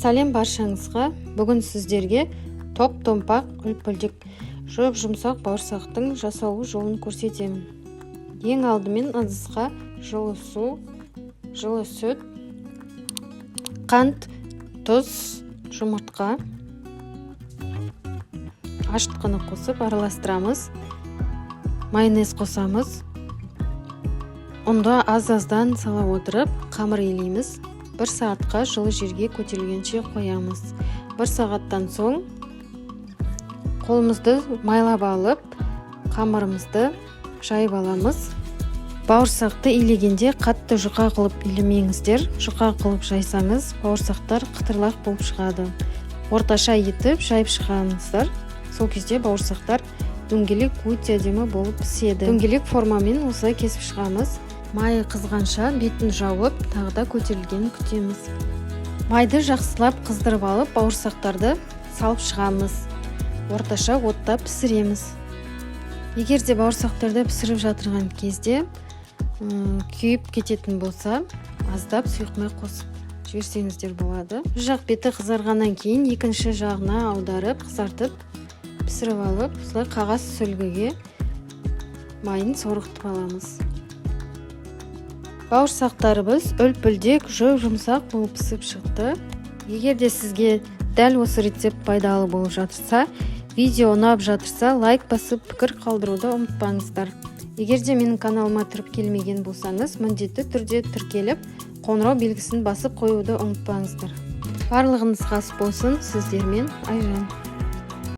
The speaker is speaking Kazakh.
Сәлем баршаңызға. Бүгін сіздерге топ-томпақ үлпілдек жұмсақ бауырсақтың жасалу жолын көрсетемін. Ең алдымен ыдысқа жылы су, жылы сүт, қант, тұз, жұмыртқа, ашытқыны қосып араластырамыз. Майонез қосамыз. Онда аз-аздан сала отырып қамыр илейміз. 1 сағатқа жылы жерге көтерілгенше қоямыз. 1 сағаттан соң қолымызды майлап алып, қамырымызды жайып аламыз. Бауырсақты илегенде қатты жұқа қылып илемеңіздер. Жұқа қылып жайсаңыз, бауырсақтар қытырлақ болып шығады. Орташа етіп жайып шығамыздар. Сол кезде бауырсақтар дөңгелек өте әдемі болып піседі. Дөңгелек формамен осылай кесіп шығамыз. Майы қызғанша бетін жауып, тағы да көтерілгенін күтеміз. Майды жақсылап қыздырып алып, бауырсақтарды салып шығамыз. Орташа отта пісіреміз. Егер де бауырсақтарды пісіріп жатырған кезде күйіп кететін болса, аздап сұйық қосып жіберсеңіздер болады. Bir жақ беті қызарғаннан кейін екінші жағына аударып, қызартып пісіріп алып, осылай қағаз сүлгіге майын сорғытып аламыз. Бауырсақтарымыз үлпілдек, жұмсақ болып пісіп шықты. Егер де сізге дәл осы рецепт пайдалы болып жатырса, видео ұнап жатырса, лайк басып, пікір қалдыруды ұмытпаңыздар. Егер де менің каналыма келмеген болсаңыз, міндетті түрде тіркеліп, қоңырау белгісін басып қоюды ұмытпаңыздар. Барлығыңыз ас болсын, сіздермен Айжан.